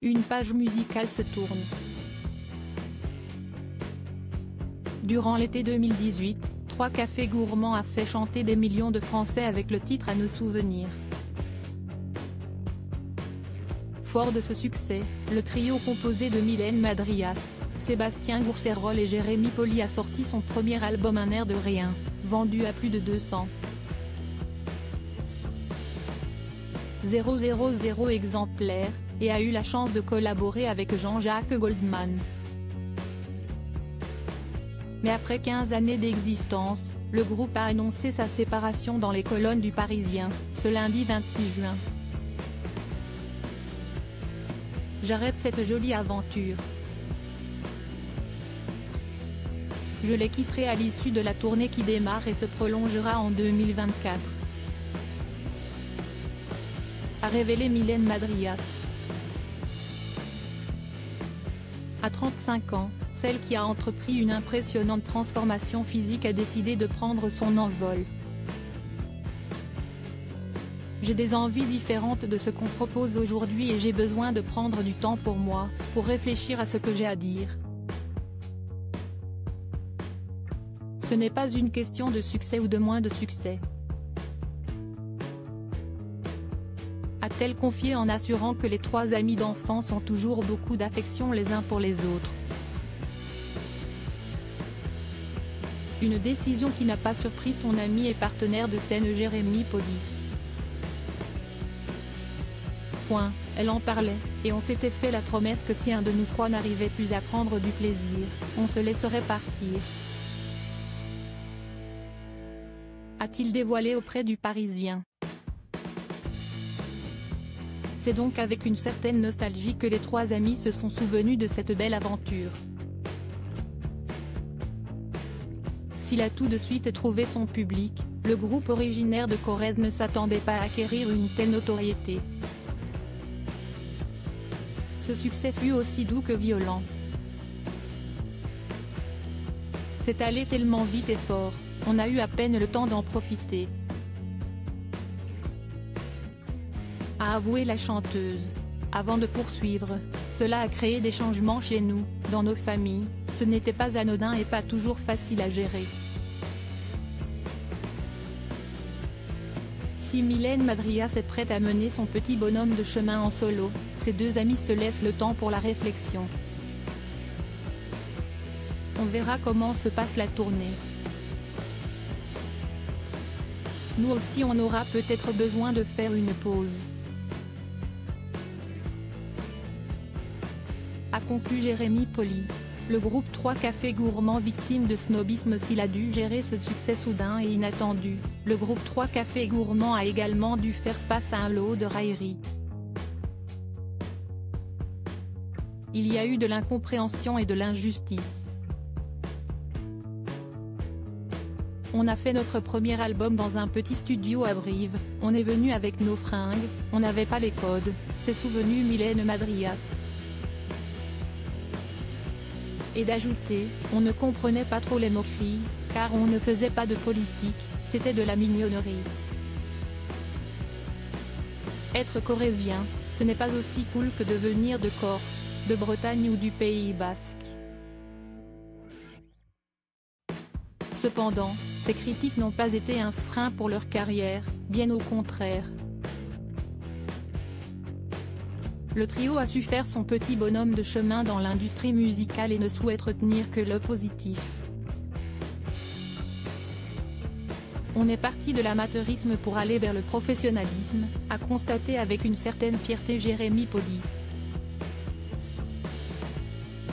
une page musicale se tourne. Durant l'été 2018, 3 Cafés Gourmands a fait chanter des millions de Français avec le titre À nos souvenirs. Fort de ce succès, le trio composé de Mylène Madrias, Sébastien Gourcerol et Jérémy Poli a sorti son premier album Un air de rien, vendu à plus de 200 000 exemplaires, et a eu la chance de collaborer avec Jean-Jacques Goldman. Mais après 15 années d'existence, le groupe a annoncé sa séparation dans les colonnes du Parisien, ce lundi 26 juin. J'arrête cette jolie aventure. Je les quitterai à l'issue de la tournée qui démarre et se prolongera en 2024. A révélé Mylène Madrias. À 35 ans, celle qui a entrepris une impressionnante transformation physique a décidé de prendre son envol. J'ai des envies différentes de ce qu'on propose aujourd'hui et j'ai besoin de prendre du temps pour moi, pour réfléchir à ce que j'ai à dire. Ce n'est pas une question de succès ou de moins de succès. A-t-elle confié en assurant que les 3 amis d'enfance ont toujours beaucoup d'affection les uns pour les autres. Une décision qui n'a pas surpris son ami et partenaire de scène Jérémy Poli. Elle en parlait, et on s'était fait la promesse que si un de nous 3 n'arrivait plus à prendre du plaisir, on se laisserait partir. A-t-il dévoilé auprès du Parisien. C'est donc avec une certaine nostalgie que les 3 amis se sont souvenus de cette belle aventure. S'il a tout de suite trouvé son public, le groupe originaire de Corrèze ne s'attendait pas à acquérir une telle notoriété. Ce succès fut aussi doux que violent. C'est allé tellement vite et fort, on a eu à peine le temps d'en profiter. A avoué la chanteuse. Avant de poursuivre, cela a créé des changements chez nous, dans nos familles, ce n'était pas anodin et pas toujours facile à gérer. Si Mylène Madrias est prête à mener son petit bonhomme de chemin en solo, ses 2 amis se laissent le temps pour la réflexion. On verra comment se passe la tournée. Nous aussi on aura peut-être besoin de faire une pause. A conclu Jérémy Poli. Le groupe 3 Cafés Gourmands victime de snobisme s'il a dû gérer ce succès soudain et inattendu, le groupe 3 Cafés Gourmands a également dû faire face à un lot de railleries. Il y a eu de l'incompréhension et de l'injustice. On a fait notre premier album dans un petit studio à Brive, on est venu avec nos fringues, on n'avait pas les codes, s'est souvenu Mylène Madrias. Et d'ajouter, on ne comprenait pas trop les moqueries, car on ne faisait pas de politique, c'était de la mignonnerie. Être corrézien, ce n'est pas aussi cool que de venir de Corse, de Bretagne ou du Pays Basque. Cependant, ces critiques n'ont pas été un frein pour leur carrière, bien au contraire. Le trio a su faire son petit bonhomme de chemin dans l'industrie musicale et ne souhaite retenir que le positif. On est parti de l'amateurisme pour aller vers le professionnalisme, a constaté avec une certaine fierté Jérémy Poli.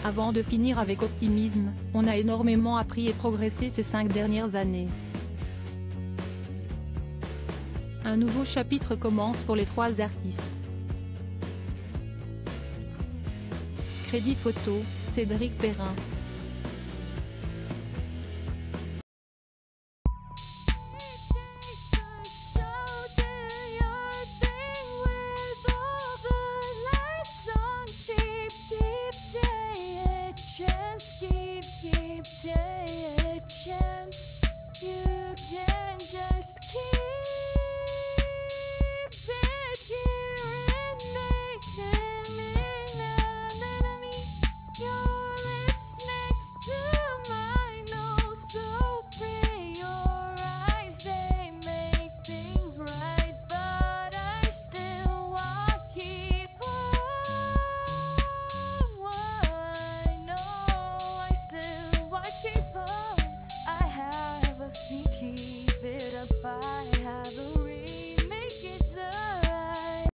Avant de finir avec optimisme, on a énormément appris et progressé ces 5 dernières années. Un nouveau chapitre commence pour les 3 artistes. Crédit photo, Cédric Perrin.